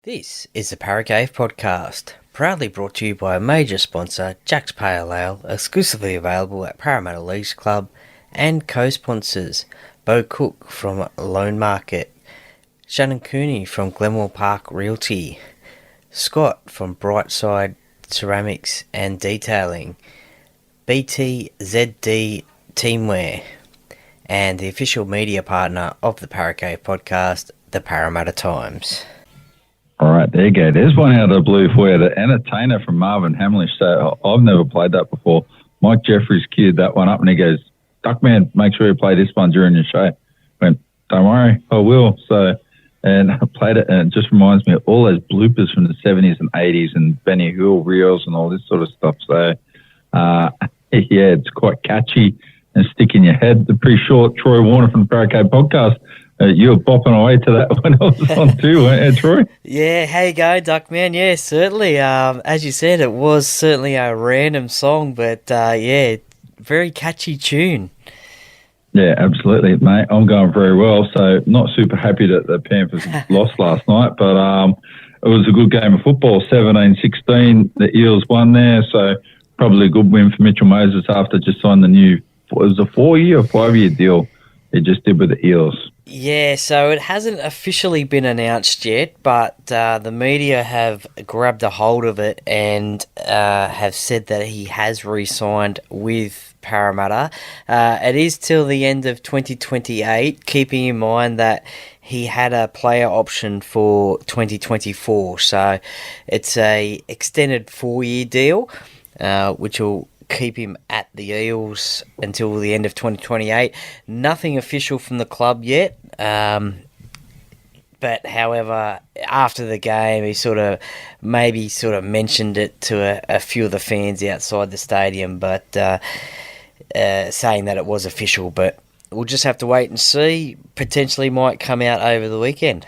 This is the Paracave Podcast, proudly brought to you by a major sponsor, Jack's Pale Ale, exclusively available at Parramatta Leagues Club, and co-sponsors, Bo Cook from Loan Market, Shannon Cooney from Glenmore Park Realty, Scott from Brightside Ceramics and Detailing, BTZD Teamwear, and the official media partner of the Paracave Podcast, the Parramatta Times. All right, there you go. There's one out of the blue for you. The Entertainer from Marvin Hamlish. So I've never played that before. Mike Jeffries queued that one up and he goes, Duckman, make sure you play this one during your show. I went, don't worry, I will. So, and I played it and it just reminds me of all those bloopers from the 70s and 80s and Benny Hill reels and all this sort of stuff. So, yeah, it's quite catchy and stick in your head. The pretty short Troy Warner from the Paracade Podcast. You were bopping away to that when I was on too, weren't you, Troy? Yeah, how you going, Duckman? Yeah, certainly. As you said, it was certainly a random song, but yeah, very catchy tune. Yeah, absolutely, mate. I'm going very well. So not super happy that the Panthers lost last night, but it was a good game of football, 17-16. The Eels won there, so probably a good win for Mitchell Moses after just signed the new, it was a 4-year or 5-year deal he just did with the Eels. Yeah, so it hasn't officially been announced yet, but the media have grabbed a hold of it and have said that he has re-signed with Parramatta. It is till the end of 2028, keeping in mind that he had a player option for 2024. So it's a extended 4-year deal, which will keep him at the Eels until the end of 2028. Nothing official from the club yet. But however, after the game, he sort of mentioned it to a few of the fans outside the stadium, but saying that it was official. But we'll just have to wait and see. Potentially might come out over the weekend.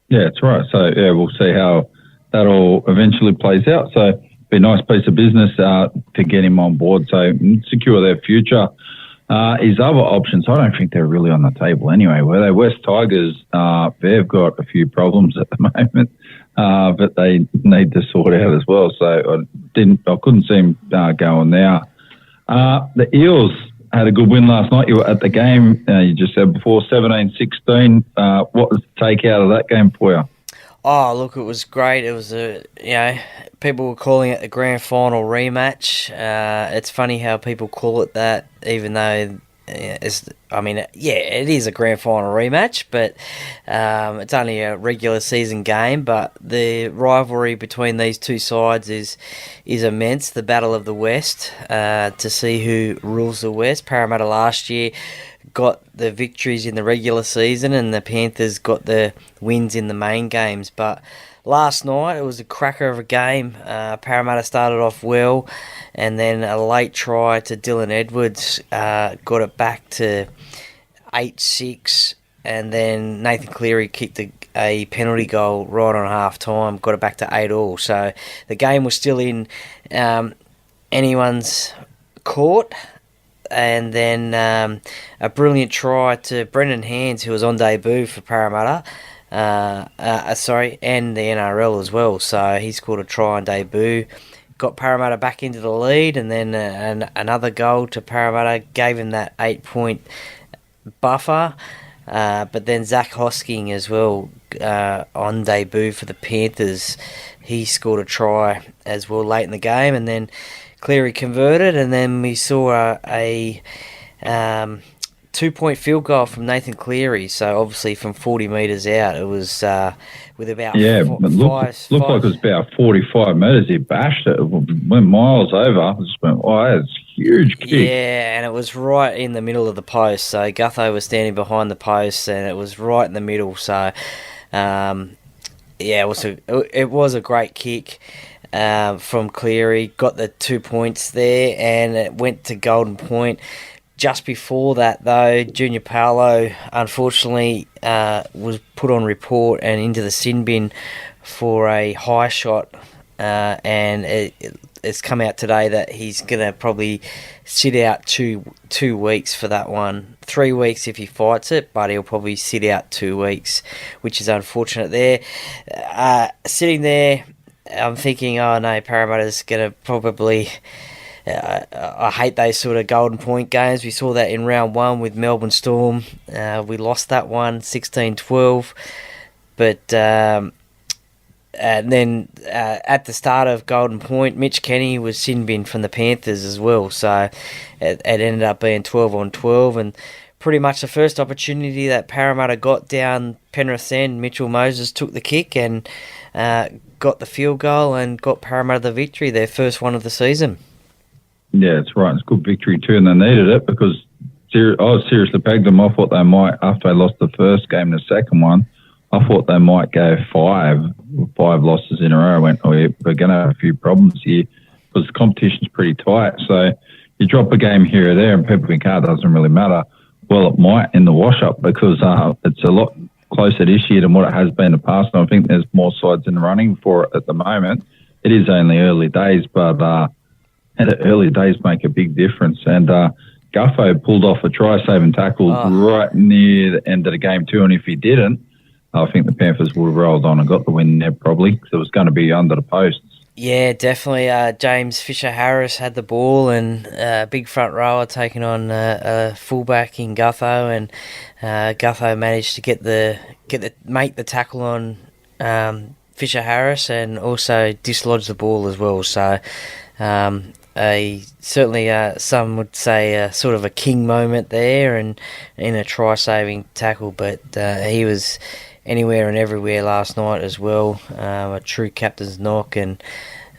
Yeah, that's right. So yeah, we'll see how that all eventually plays out. So be a nice piece of business to get him on board, so secure their future. His other options, I don't think they're really on the table anyway. Where they West Tigers, they've got a few problems at the moment, but they need to sort out as well. So I couldn't see him going there. The Eels had a good win last night. You were at the game. You just said before 17-16. What was the take out of that game for you? Oh, look, it was great. It was people were calling it the grand final rematch. It's funny how people call it that, even though it is a grand final rematch, but it's only a regular season game. But the rivalry between these two sides is immense. The Battle of the West, to see who rules the West. Parramatta last year got the victories in the regular season and the Panthers got the wins in the main games. But last night it was a cracker of a game. Parramatta started off well and then a late try to Dylan Edwards got it back to 8-6, and then Nathan Cleary kicked a penalty goal right on half time, got it back to 8-8. So the game was still in anyone's court. And then a brilliant try to Brendan Hands, who was on debut for Parramatta, and the NRL as well. So he scored a try on debut, got Parramatta back into the lead, and then another goal to Parramatta gave him that 8-point buffer. But then Zach Hosking as well, on debut for the Panthers, he scored a try as well late in the game, and then Cleary converted, and then we saw a 2-point field goal from Nathan Cleary. So obviously from 40 metres out, it was with about looked like it was about 45 metres. He bashed it, went miles over. I just went, oh, that's a huge kick. Yeah, and it was right in the middle of the post. So Gutho was standing behind the post, and it was right in the middle. So it was a great kick. From Cleary, got the 2 points there, and it went to Golden Point. Just before that, though, Junior Paolo, unfortunately, was put on report and into the sin bin for a high shot and it's come out today that he's going to probably sit out two weeks for that one. 3 weeks if he fights it, but he'll probably sit out 2 weeks, which is unfortunate there. Sitting there, I'm thinking, oh no, Parramatta's going to probably... I hate those sort of golden point games. We saw that in round one with Melbourne Storm. We lost that one 16-12. But... and then at the start of Golden Point, Mitch Kenny was sin bin from the Panthers as well. So it ended up being 12-12. And pretty much the first opportunity that Parramatta got down Penrith end, Mitchell Moses took the kick and got the field goal and got Parramatta the victory, their first one of the season. Yeah, it's right. It's a good victory too, and they needed it because I was seriously pegged them. I thought they might, after they lost the first game, the second one, I thought they might go five losses in a row. I went, oh, yeah, we're going to have a few problems here because the competition's pretty tight. So you drop a game here or there and people think, it doesn't really matter. Well, it might in the wash-up because it's a lot closer this year than what it has been in the past. And I think there's more sides in the running for it at the moment. It is only early days, but the early days make a big difference. And Gutho pulled off a try-saving tackle right near the end of the game too, and if he didn't, I think the Panthers would have rolled on and got the win there probably because it was going to be under the posts. Yeah, definitely. James Fisher-Harris had the ball and big front rower taking on a fullback in Gutho, and Gutho managed to make the tackle on Fisher-Harris and also dislodge the ball as well. So certainly some would say sort of a king moment there and in a try-saving tackle, but he was anywhere and everywhere last night as well. A true captain's knock, and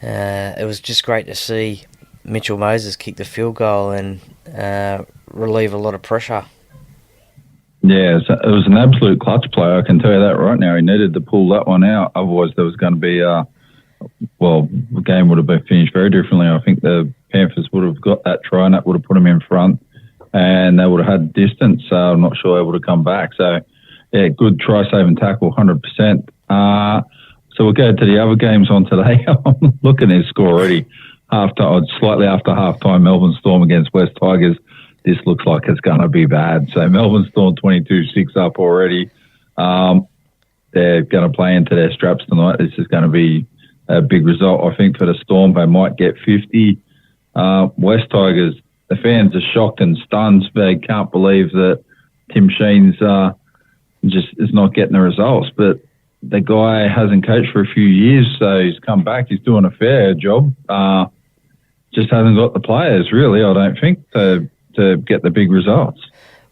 it was just great to see Mitchell Moses kick the field goal and relieve a lot of pressure. Yeah, it was an absolute clutch play, I can tell you that right now. He needed to pull that one out, otherwise there was going to be the game would have been finished very differently. I think the Panthers would have got that try and that would have put them in front and they would have had distance. I'm not sure they would have come back. So, yeah, good try-saving tackle, 100%. So we'll go to the other games on today. I'm looking at his score already. Slightly after half-time, Melbourne Storm against West Tigers. This looks like it's going to be bad. So Melbourne Storm 22-6 up already. They're going to play into their straps tonight. This is going to be a big result, I think, for the Storm. They might get 50. West Tigers, the fans are shocked and stunned. They can't believe that Tim Sheen's just is not getting the results. But the guy hasn't coached for a few years, so he's come back. He's doing a fair job. Just hasn't got the players, really, I don't think, to get the big results.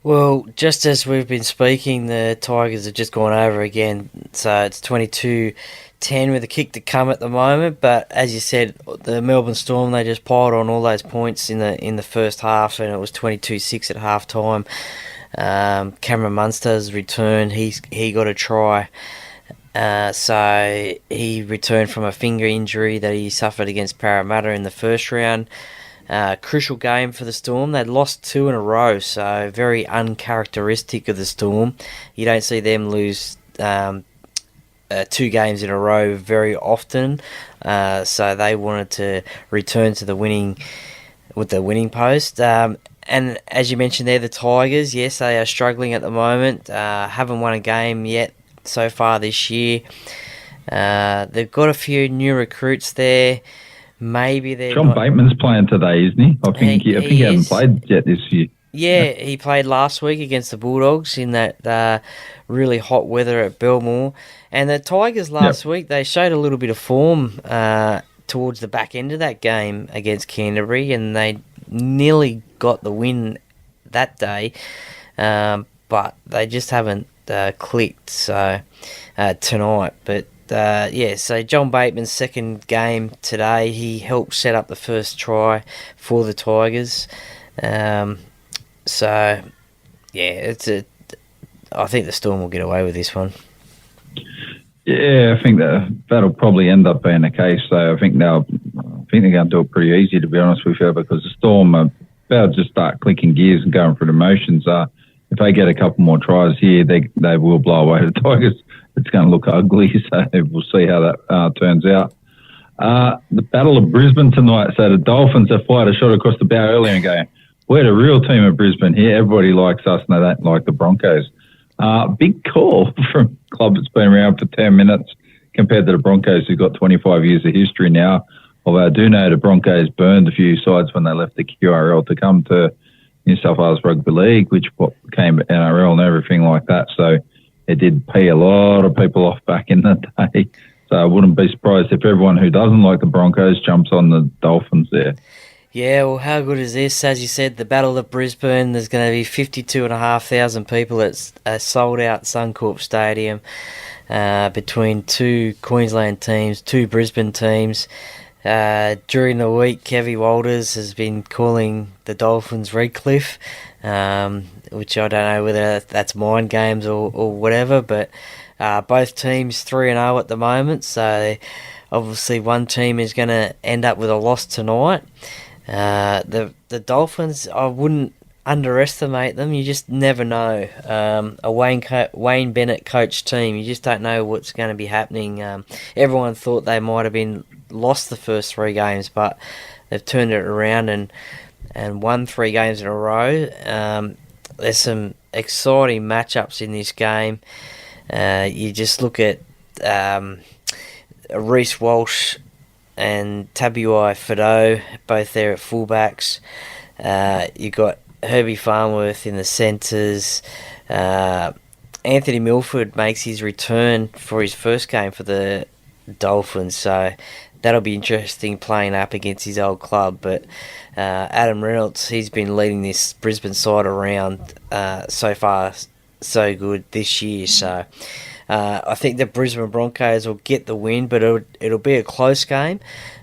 Well, just as we've been speaking, the Tigers have just gone over again. So it's 22-10 with a kick to come at the moment. But as you said, the Melbourne Storm, they just piled on all those points in the first half, and it was 22-6 at half time. Cameron Munster's returned. He got a try. So he returned from a finger injury that he suffered against Parramatta in the first round. Crucial game for the Storm. They'd lost 2 in a row, so very uncharacteristic of the Storm. You don't see them lose 2 games in a row very often. So they wanted to return to the winning post. And as you mentioned there, the Tigers, yes, they are struggling at the moment. Haven't won a game yet so far this year. They've got a few new recruits there. Maybe they're John Bateman's playing today, isn't he? I think he hasn't played yet this year. Yeah, he played last week against the Bulldogs in that really hot weather at Belmore. And the Tigers last week, they showed a little bit of form towards the back end of that game against Canterbury, and they nearly got the win that day. But they just haven't clicked tonight. But so John Bateman's second game today, he helped set up the first try for the Tigers. I think the Storm will get away with this one. Yeah, I think that'll probably end up being the case. So I think they're going to do it pretty easy, to be honest with you, because the Storm are about to just start clicking gears and going through the motions. If they get a couple more tries here, they will blow away the Tigers. It's going to look ugly, so we'll see how that turns out. The Battle of Brisbane tonight. So the Dolphins have fired a shot across the bow earlier and going, we're the real team of Brisbane here. Everybody likes us and they don't like the Broncos. Big call from a club that's been around for 10 minutes compared to the Broncos, who've got 25 years of history now. Although I do know the Broncos burned a few sides when they left the QRL to come to New South Wales Rugby League, which became NRL and everything like that. So it did pee a lot of people off back in the day. So I wouldn't be surprised if everyone who doesn't like the Broncos jumps on the Dolphins there. Yeah, well, how good is this? As you said, the Battle of Brisbane, there's going to be 52,500 people at a sold-out Suncorp Stadium between two Queensland teams, two Brisbane teams. During the week, Kevy Walters has been calling the Dolphins Redcliffe, which I don't know whether that's mind games or whatever, but both teams 3-0 at the moment, so obviously one team is going to end up with a loss tonight. The Dolphins, I wouldn't underestimate them. You just never know. A Wayne Bennett coached team, you just don't know what's going to be happening. Everyone thought they might have been lost the first 3 games, but they've turned it around and won 3 games in a row. There's some exciting matchups in this game. You just look at Reece Walsh and Tabuai Fido, both there at fullbacks. You got Herbie Farnworth in the centres. Anthony Milford makes his return for his first game for the Dolphins, so that'll be interesting playing up against his old club. But Adam Reynolds, he's been leading this Brisbane side around so far, so good this year. So I think the Brisbane Broncos will get the win, but it'll be a close game.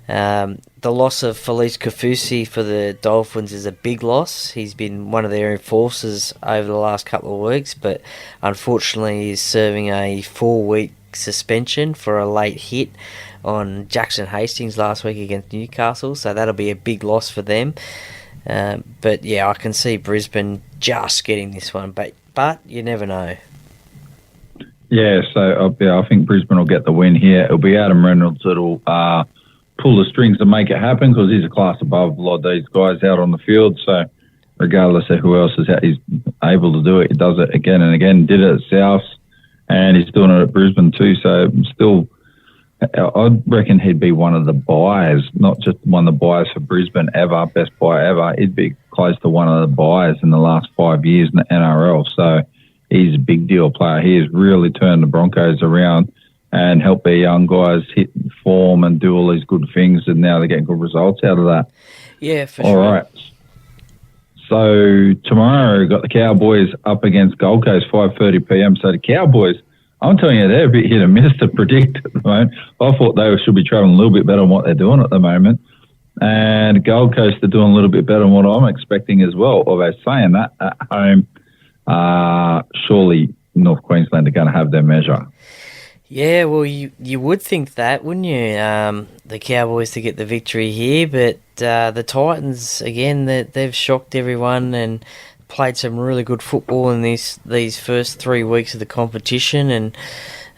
The loss of Felice Kafusi for the Dolphins is a big loss. He's been one of their enforcers over the last couple of weeks, but unfortunately he's serving a 4-week suspension for a late hit on Jackson Hastings last week against Newcastle, so that'll be a big loss for them. But yeah, I can see Brisbane just getting this one, but you never know. Yeah, so I think Brisbane will get the win here. It'll be Adam Reynolds that'll pull the strings and make it happen, because he's a class above a lot of these guys out on the field. So regardless of who else is out, he's able to do it. He does it again and again. Did it at South, and he's doing it at Brisbane too. So still, I reckon he'd be one of the buys, not just one of the buys for Brisbane ever, best buy ever. He'd be close to one of the buys in the last 5 years in the NRL. So he's a big deal player. He has really turned the Broncos around and helped their young guys hit form and do all these good things, and now they're getting good results out of that. Yeah, for sure. All right. So tomorrow we've got the Cowboys up against Gold Coast, 5:30 p.m. So the Cowboys, I'm telling you, they're a bit hit and miss to predict at the moment. I thought they should be travelling a little bit better than what they're doing at the moment. And Gold Coast are doing a little bit better than what I'm expecting as well. Although saying that, at home, surely North Queensland are going to have their measure. Yeah, well, you would think that, wouldn't you? The Cowboys to get the victory here, but the Titans, again, they've shocked everyone and played some really good football in these first 3 weeks of the competition,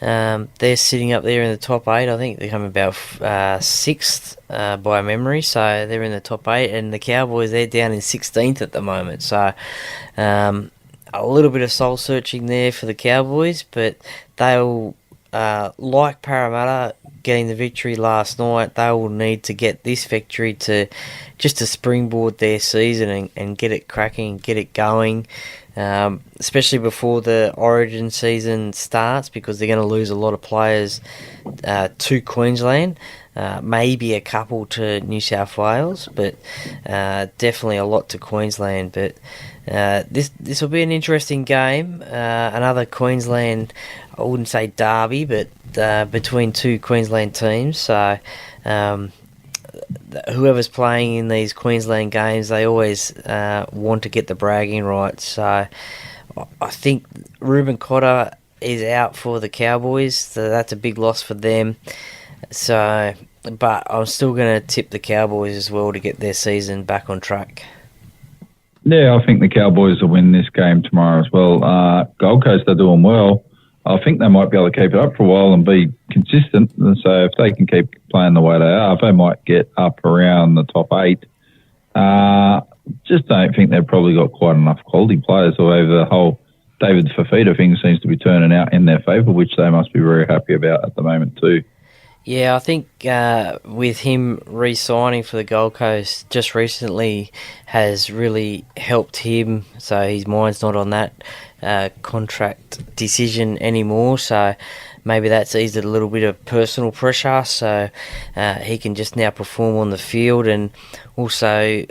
and they're sitting up there in the top 8. I think they come about 6th by memory, so they're in the top 8, and the Cowboys, they're down in 16th at the moment. So a little bit of soul searching there for the Cowboys, but they'll, like Parramatta getting the victory last night, they will need to get this victory to springboard their season and get it cracking, get it going, especially before the Origin season starts, because they're going to lose a lot of players to Queensland, maybe a couple to New South Wales, but definitely a lot to Queensland. But this will be an interesting game, another Queensland, I wouldn't say derby, but between two Queensland teams. So whoever's playing in these Queensland games, they always want to get the bragging rights. So I think Reuben Cotter is out for the Cowboys, so that's a big loss for them. So, but I'm still going to tip the Cowboys as well to get their season back on track. Yeah, I think the Cowboys will win this game tomorrow as well. Gold Coast are doing well. I think they might be able to keep it up for a while and be consistent. And so if they can keep playing the way they are, they might get up around the top 8. Just don't think they've probably got quite enough quality players, although the whole David Fafita thing seems to be turning out in their favour, which they must be very happy about at the moment too. Yeah, I think with him re-signing for the Gold Coast just recently has really helped him, so his mind's not on that contract decision anymore, so maybe that's eased a little bit of personal pressure, so he can just now perform on the field. And also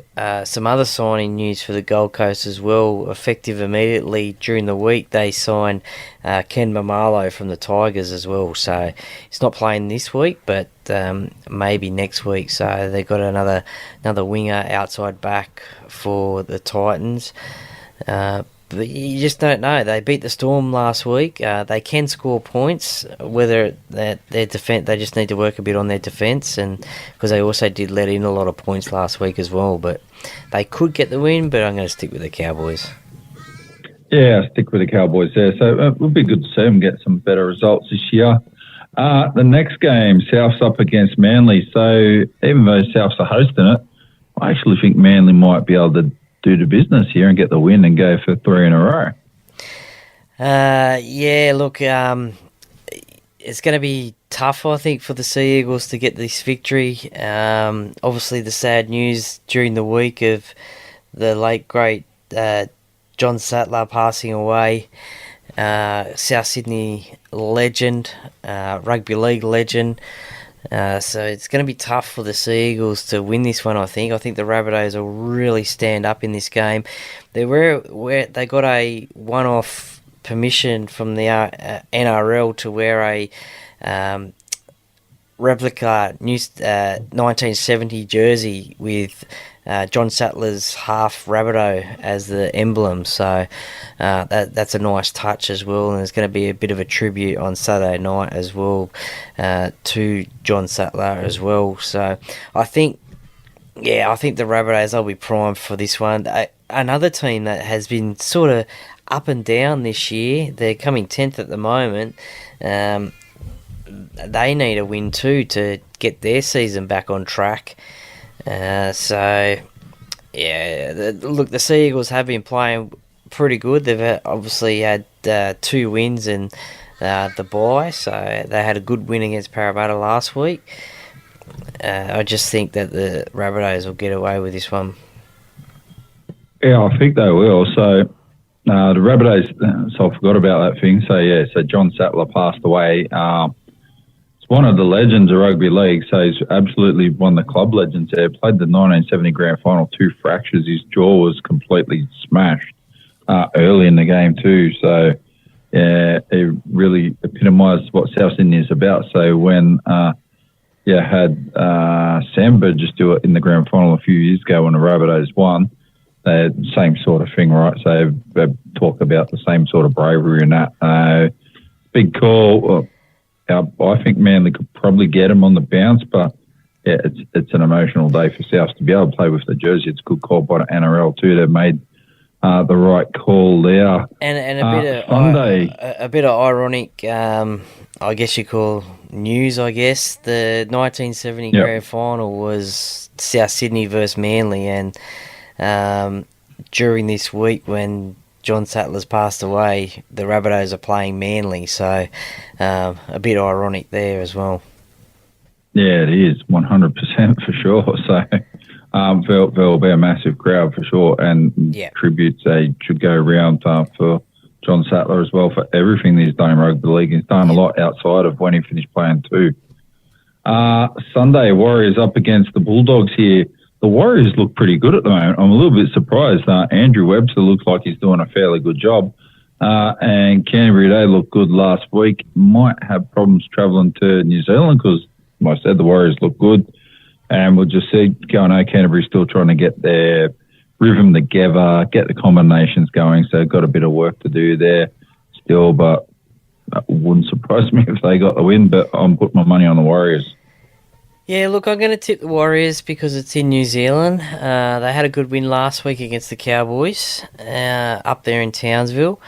some other signing news for the Gold Coast as well, effective immediately during the week. They signed Ken Mamalo from the Tigers as well, so he's not playing this week, but maybe next week. So they've got another winger outside back for the Titans. But you just don't know. They beat the Storm last week. They can score points. Whether their defense, they just need to work a bit on their defense, and because they also did let in a lot of points last week as well. But they could get the win. But I'm going to stick with the Cowboys. Yeah, stick with the Cowboys there. So it would be good to see them get some better results this year. The next game, South's up against Manly. So even though Souths are hosting it, I actually think Manly might be able to do the business here and get the win and go for 3 in a row. Yeah, look, it's going to be tough, I think, for the Sea Eagles to get this victory. Obviously, the sad news during the week of the late, great John Sattler passing away, South Sydney legend, rugby league legend. So it's going to be tough for the Sea Eagles to win this one, I think. I think the Rabbitohs will really stand up in this game. They got a one-off permission from the NRL to wear a replica 1970 jersey with John Sattler's half Rabbitoh as the emblem, so that's a nice touch as well, and there's going to be a bit of a tribute on Saturday night as well to John Sattler as well. So I think the Rabbitohs will be primed for this one. Another team that has been sort of up and down this year, they're coming 10th at the moment. They need a win too to get their season back on track. The Sea Eagles have been playing pretty good. They've obviously had 2 wins in the bye, so they had a good win against Parramatta last week. I just think that the Rabbitohs will get away with this one. Yeah, I think they will. So the Rabbitohs, so I forgot about that thing. So John Sattler passed away. One of the legends of rugby league, so he's absolutely one of the club legends there. Played the 1970 grand final, 2 fractures. His jaw was completely smashed early in the game too. So yeah, it really epitomised what South Sydney is about. So when had Samba just do it in the grand final a few years ago when the Rabbitohs won, they had the same sort of thing, right? So they talk about the same sort of bravery and that. Big call. I think Manly could probably get him on the bounce, but yeah, it's an emotional day for South to be able to play with the jersey. It's a good call by the NRL too. They've made the right call there. And Sunday, a bit of ironic, I guess you call news. I guess the 1970 grand final was South Sydney versus Manly, and during this week when John Sattler's passed away, the Rabbitohs are playing Manly, so a bit ironic there as well. Yeah, it is 100% for sure. So there'll be a massive crowd for sure, and tributes should go around for John Sattler as well for everything that he's done in rugby league. He's done a lot outside of when he finished playing too. Sunday, Warriors up against the Bulldogs here. The Warriors look pretty good at the moment. I'm a little bit surprised. Andrew Webster looks like he's doing a fairly good job. And Canterbury, they looked good last week. Might have problems travelling to New Zealand because, like I said, the Warriors look good. And we'll just see. I know Canterbury's still trying to get their rhythm together, get the combinations going. So got a bit of work to do there still. But it wouldn't surprise me if they got the win. But I'm putting my money on the Warriors. Yeah, look, I'm going to tip the Warriors because it's in New Zealand. They had a good win last week against the Cowboys up there in Townsville.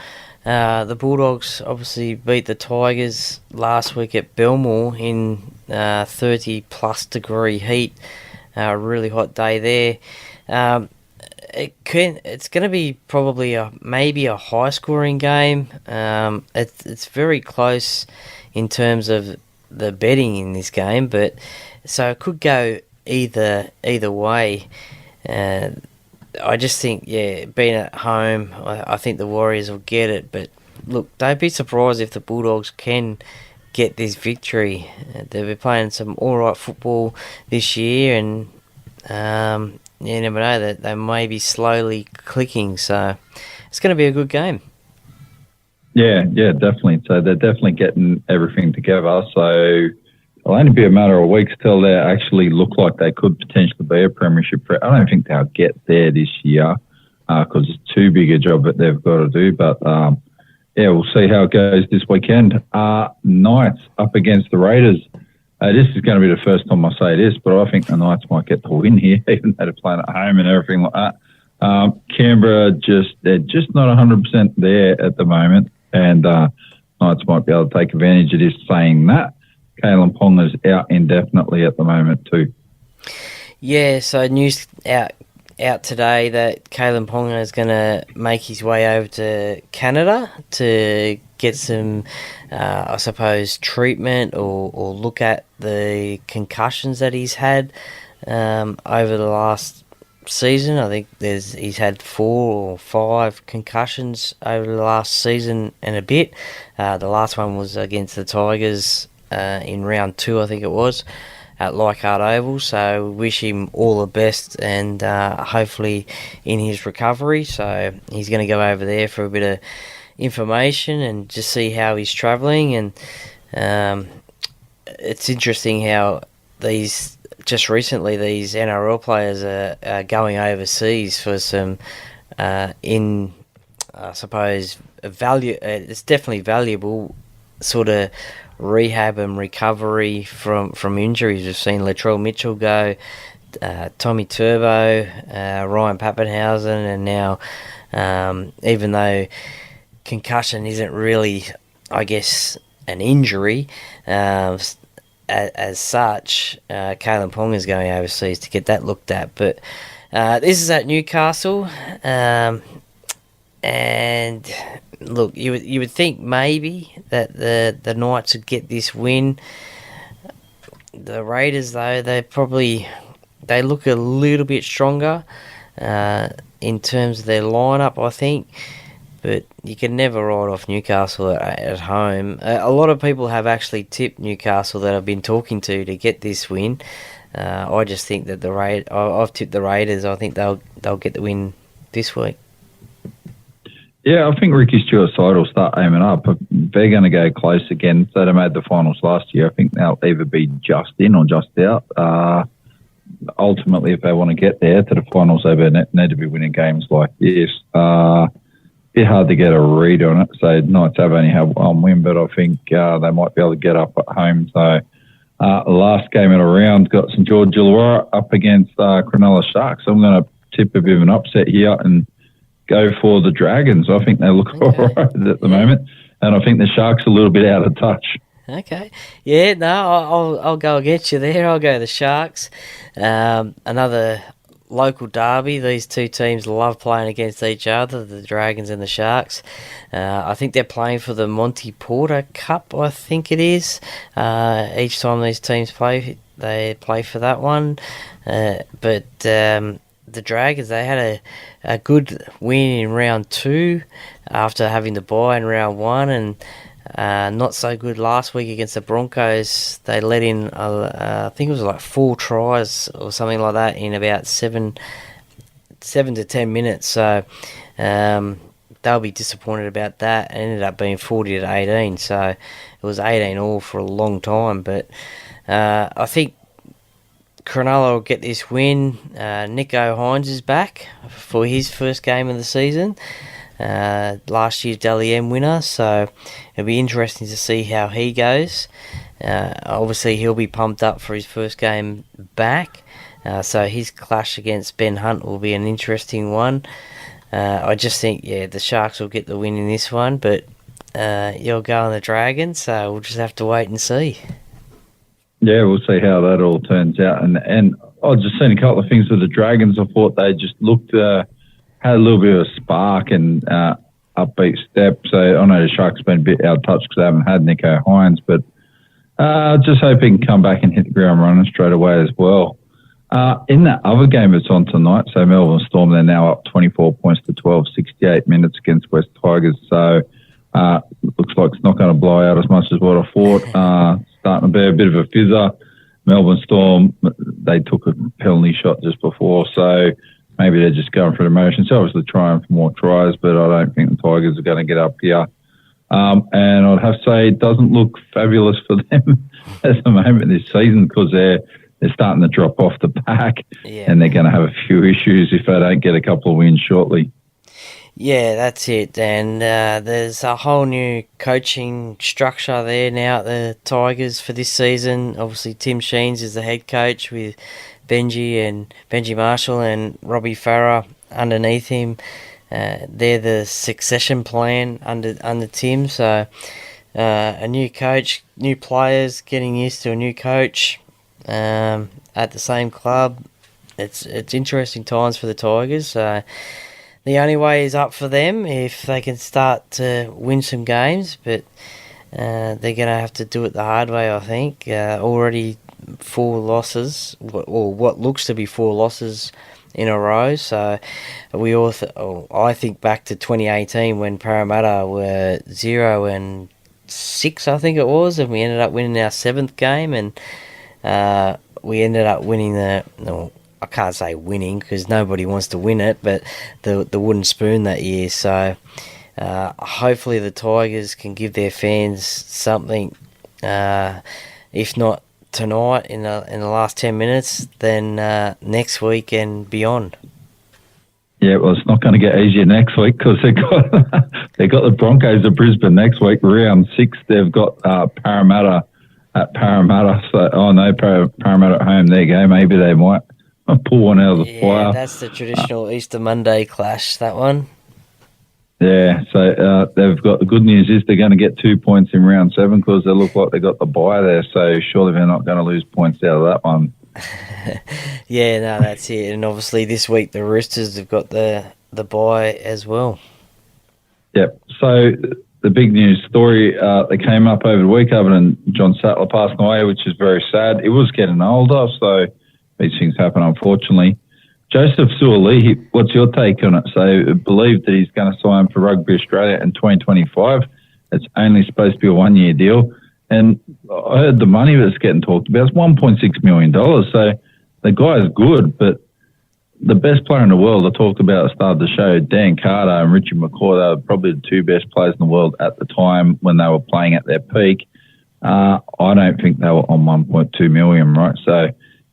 The Bulldogs obviously beat the Tigers last week at Belmore in 30 plus degree heat. Really hot day there. Um, it's going to be probably maybe a high scoring game. It's very close in terms of the betting in this game, but so it could go either way. Uh, I just think, yeah, being at home, I think the Warriors will get it. But look, don't be surprised if the Bulldogs can get this victory. They've been playing some all right football this year, and you never know that they may be slowly clicking. So it's going to be a good game. Yeah, definitely. So they're definitely getting everything together. So it'll only be a matter of weeks till they actually look like they could potentially be a premiership. I don't think they'll get there this year because it's too big a job that they've got to do. But yeah, we'll see how it goes this weekend. Knights up against the Raiders. This is going to be the first time I say this, but I think the Knights might get the win here, even though they're playing at home and everything like that. Canberra they're just not 100% there at the moment, and Knights might be able to take advantage of this. Saying that, Kalen Ponga's out indefinitely at the moment too. Yeah, so news out today that Kalen Ponga is going to make his way over to Canada to get some, I suppose, treatment or look at the concussions that he's had over the last season. I think he's had 4 or 5 concussions over the last season and a bit. The last one was against the Tigers in round 2, I think it was, at Leichhardt Oval. So wish him all the best and hopefully in his recovery. So he's going to go over there for a bit of information and just see how he's travelling. And it's interesting how just recently these NRL players are going overseas for some I suppose value. It's definitely valuable sort of rehab and recovery from injuries. We've seen Latrell Mitchell go, Tommy Turbo, Ryan Pappenhausen, and now even though concussion isn't really, I guess, an injury as such, Kalen Pong is going overseas to get that looked at. But this is at Newcastle, and look, you would think maybe that the Knights would get this win. The Raiders, though, they look a little bit stronger in terms of their lineup, I think. But you can never write off Newcastle at home. A lot of people have actually tipped Newcastle that I've been talking to get this win. I just think that I've tipped the Raiders. I think they'll get the win this week. Yeah, I think Ricky Stuart's side will start aiming up. They're going to go close again. So they made the finals last year. I think they'll either be just in or just out. Ultimately, if they want to get there to the finals, they need to be winning games like this. Bit hard to get a read on it. So Knights have only had one win, but I think they might be able to get up at home. So last game of the round got St George Illawarra up against Cronulla Sharks. So I'm going to tip a bit of an upset here and go for the Dragons. I think they look all right at the moment, and I think the Sharks are a little bit out of touch. Okay, yeah, no, I'll go against you there. I'll go the Sharks. Another local derby. These two teams love playing against each other, the Dragons and the Sharks. I think they're playing for the Monty Porter Cup, I think it is. Each time these teams play, they play for that one. But the Dragons, they had a good win in round 2 after having the bye in round 1, and not so good last week against the Broncos. They let in, I think it was like 4 tries or something like that in about 7 to 10 minutes. So they'll be disappointed about that. It ended up being 40 to 18. So it was 18-all for a long time. But I think Cronulla will get this win. Nico Hines is back for his first game of the season. Last year's Dally M winner, so it'll be interesting to see how he goes. Obviously, he'll be pumped up for his first game back, so his clash against Ben Hunt will be an interesting one. I just think, the Sharks will get the win in this one, but you'll go on the Dragons, so we'll just have to wait and see. Yeah, we'll see how that all turns out. And I've just seen a couple of things with the Dragons. I thought they just looked, had a little bit of a spark and upbeat step. So I know the Sharks have been a bit out of touch because they haven't had Nico Hines, but just hope he can come back and hit the ground running straight away as well. In that other game that's on tonight, so Melbourne Storm, they're now up 24 points to 12, 68 minutes against West Tigers. So looks like it's not going to blow out as much as what I thought. Starting to be a bit of a fizzer. Melbourne Storm, they took a penalty shot just before, so maybe they're just going for the motions. They're obviously trying for more tries, but I don't think the Tigers are going to get up here. And I'd have to say it doesn't look fabulous for them at the moment this season because they're starting to drop off the pack and they're going to have a few issues if they don't get a couple of wins shortly. Yeah, that's it. And there's a whole new coaching structure there now at the Tigers for this season. Obviously, Tim Sheens is the head coach with Benji Marshall and Robbie Farah underneath him. They're the succession plan under Tim. So a new coach, new players, getting used to a new coach at the same club. It's interesting times for the Tigers. The only way is up for them if they can start to win some games, but they're going to have to do it the hard way, I think. Already 4 losses, or what looks to be 4 losses in a row. So I think back to 2018 when Parramatta were 0-6, I think it was, and we ended up winning our 7th game, and we ended up winning I can't say winning because nobody wants to win it, but the wooden spoon that year. So hopefully the Tigers can give their fans something. If not tonight in the last 10 minutes, then next week and beyond. Yeah, well, it's not going to get easier next week because they got the Broncos of Brisbane next week, round 6. They've got Parramatta at Parramatta. So Parramatta at home. There you go. Maybe they might pull one out of the fire. Yeah, that's the traditional Easter Monday clash, that one. Yeah, so they've got, the good news is they're going to get 2 points in round 7 because they look like they got the bye there, so surely they're not going to lose points out of that one. Yeah, no, that's it. And obviously this week the Roosters have got the bye as well. Yep, so the big news story that came up over the week, other than John Sattler passing away, which is very sad. It was getting older, so these things happen, unfortunately. Joseph Suaalii, what's your take on it? So, believed that he's going to sign for Rugby Australia in 2025. It's only supposed to be a 1-year deal. And I heard the money that's getting talked about is $1.6 million. So, the guy is good, but the best player in the world, I talked about at the start of the show, Dan Carter and Richie McCaw, they were probably the 2 best players in the world at the time when they were playing at their peak. I don't think they were on $1.2 million, right? So,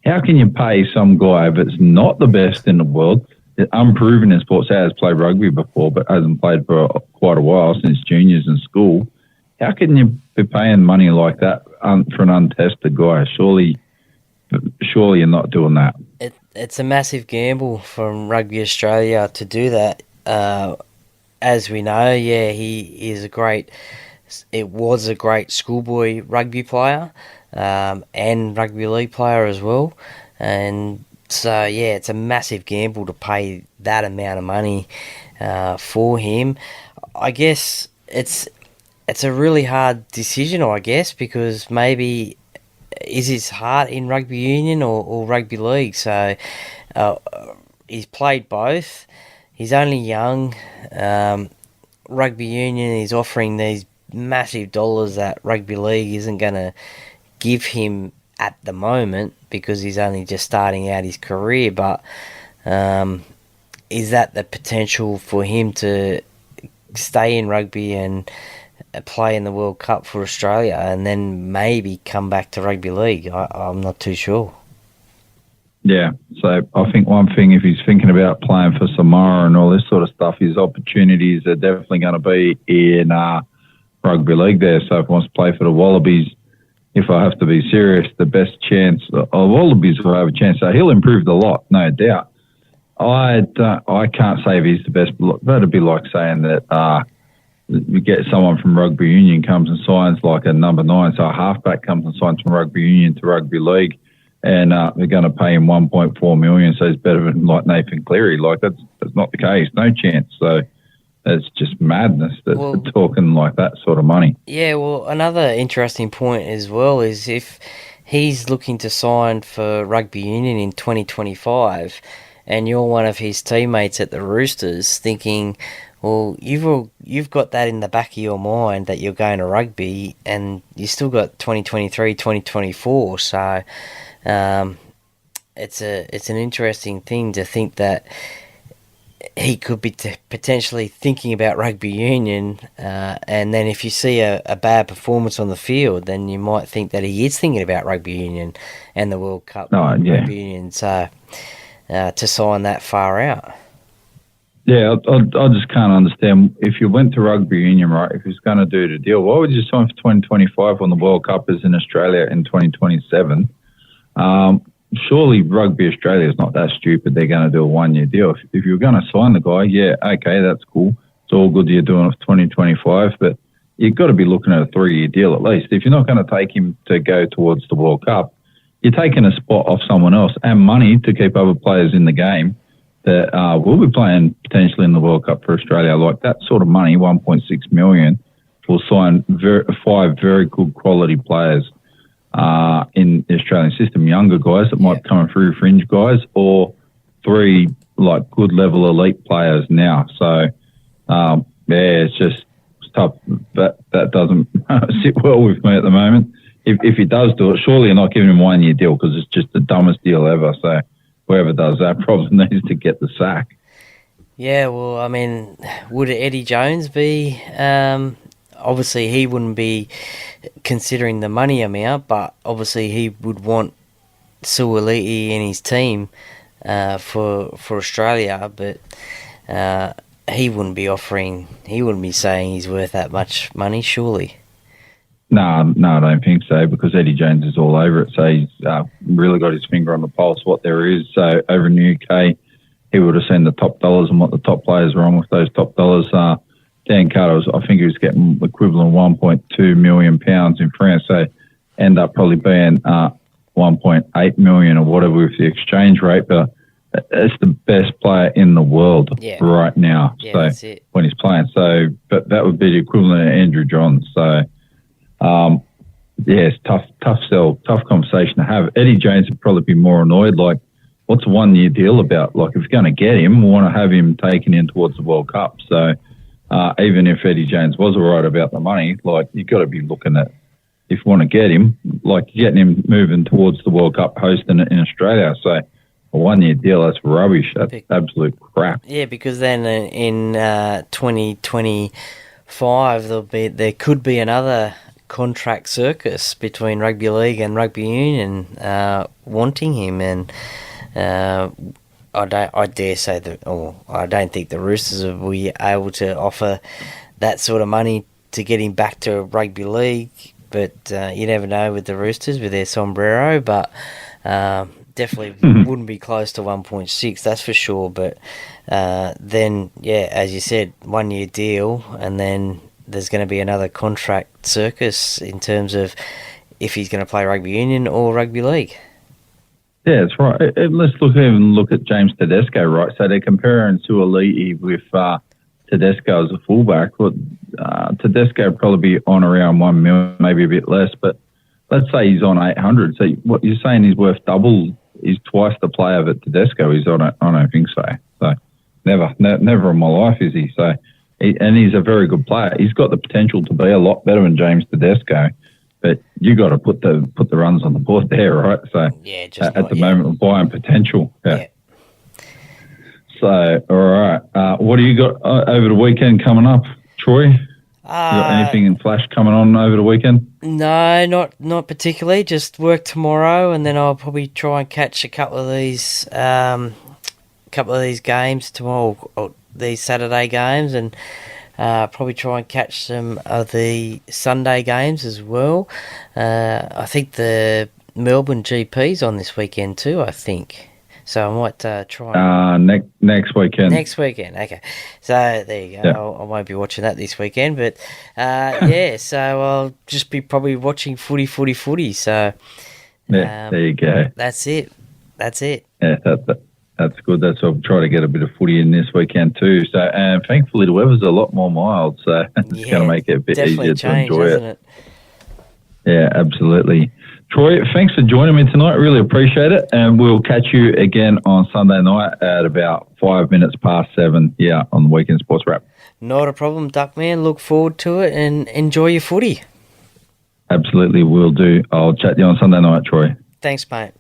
how can you pay some guy that's not the best in the world, unproven in sports, has played rugby before but hasn't played for quite a while since juniors in school? How can you be paying money like that for an untested guy? Surely you're not doing that. It's a massive gamble from Rugby Australia to do that. As we know, he is it was a great schoolboy rugby player. And rugby league player as well, and so it's a massive gamble to pay that amount of money for him. I guess it's a really hard decision, I guess, because maybe is his heart in rugby union or rugby league. So he's played both. He's only young. Rugby union is offering these massive dollars that rugby league isn't going to give him at the moment because he's only just starting out his career, but is that the potential for him to stay in rugby and play in the World Cup for Australia and then maybe come back to rugby league? I'm not too sure. Yeah, so I think one thing, if he's thinking about playing for Samoa and all this sort of stuff, his opportunities are definitely going to be in rugby league there. So if he wants to play for the Wallabies, if I have to be serious, the best chance of Wallabies will have a chance. So he'll improve a lot, no doubt. I can't say if he's the best. That'd be like saying that you get someone from rugby union comes and signs like a number 9, so a halfback comes and signs from rugby union to rugby league, and they're going to pay him 1.4 million, so he's better than like Nathan Cleary. Like that's not the case. No chance. So it's just madness that they're talking like that sort of money. Yeah, well, another interesting point as well is if he's looking to sign for rugby union in 2025 and you're one of his teammates at the Roosters thinking, well, you've got that in the back of your mind that you're going to rugby and you still got 2023, 2024, so it's an interesting thing to think that he could be potentially thinking about rugby union, and then if you see a bad performance on the field, then you might think that he is thinking about rugby union and the World Cup rugby union. So to sign that far out. Yeah, I just can't understand. If you went to rugby union, right, if he's going to do the deal, why would you sign for 2025 when the World Cup is in Australia in 2027? Surely Rugby Australia is not that stupid. They're going to do a 1-year deal. If you're going to sign the guy, yeah, okay, that's cool. It's all good you're doing it for 2025, but you've got to be looking at a 3-year deal at least. If you're not going to take him to go towards the World Cup, you're taking a spot off someone else and money to keep other players in the game that will be playing potentially in the World Cup for Australia. Like that sort of money, 1.6 million, will sign 5 very good quality players in the Australian system, younger guys that might come through, fringe guys, or 3 like good level elite players now. So it's just tough. That doesn't sit well with me at the moment. If he does do it, surely you're not giving him a 1-year deal because it's just the dumbest deal ever. So whoever does that probably needs to get the sack. Yeah, well, I mean, would Eddie Jones be? Obviously, he wouldn't be considering the money amount, but obviously he would want Suoliti in his team for Australia. But he wouldn't be offering. He wouldn't be saying he's worth that much money, surely. No, I don't think so because Eddie Jones is all over it. So he's really got his finger on the pulse what there is. So over in the UK, he would have seen the top dollars and what the top players were on with those top dollars. Dan Carter I think he was getting equivalent of £1.2 million in France. So end up probably being 1.8 million or whatever with the exchange rate. But it's the best player in the world right now. Yeah, so that's it. when he's playing. So, but that would be the equivalent of Andrew Johns. So. It's tough sell, tough conversation to have. Eddie Jones would probably be more annoyed. Like, what's a 1-year deal about? Like, if you're going to get him, we want to have him taken in towards the World Cup. So, even if Eddie Jones was all right about the money, like, you've got to be looking at, if you want to get him, like, getting him moving towards the World Cup, hosting it in Australia. So, a 1-year deal, that's rubbish. That's absolute crap. Yeah, because then in 2025, there could be another contract circus between rugby league and rugby union wanting him, and I dare say that, or I don't think the Roosters will be able to offer that sort of money to get him back to rugby league, but you never know with the Roosters with their sombrero, but definitely wouldn't be close to 1.6, that's for sure. But then as you said, 1-year deal, and then there's going to be another contract circus in terms of if he's going to play rugby union or rugby league. Yeah, that's right. Let's look at James Tedesco, right? So they're comparing Suoliti with Tedesco as a fullback. Well, Tedesco would probably be on around 1 million, maybe a bit less, but let's say he's on 800. So what you're saying is worth double, is twice the player that Tedesco is on it. I don't think so. So never in my life is he. So. And he's a very good player. He's got the potential to be a lot better than James Tedesco, but you got to put the runs on the board there, right? So at the moment, we're buying potential. Yeah. So all right, what do you got over the weekend coming up, Troy? You got anything in flash coming on over the weekend? No, not particularly. Just work tomorrow, and then I'll probably try and catch a couple of these games tomorrow. Or these Saturday games, and probably try and catch some of the Sunday games as well. I think the Melbourne GP's on this weekend too, I think. So I might try Next weekend. next weekend. Okay, so there you go. Yeah. I won't be watching that this weekend, but yeah. So I'll just be probably watching footy. So Yeah, there you go. that's it. That's it. Yeah, that's good. That's what I'll try to get a bit of footy in this weekend too. So, and thankfully the weather's a lot more mild, so it's going to make it a bit definitely easier to changed, enjoy hasn't it. it? Yeah, absolutely. Troy, thanks for joining me tonight. Really appreciate it. And we'll catch you again on Sunday night at about 5 minutes past 7 here on the Weekend Sports Wrap. Not a problem, Duckman. Look forward to it and enjoy your footy. Absolutely, will do. I'll chat to you on Sunday night, Troy. Thanks, mate.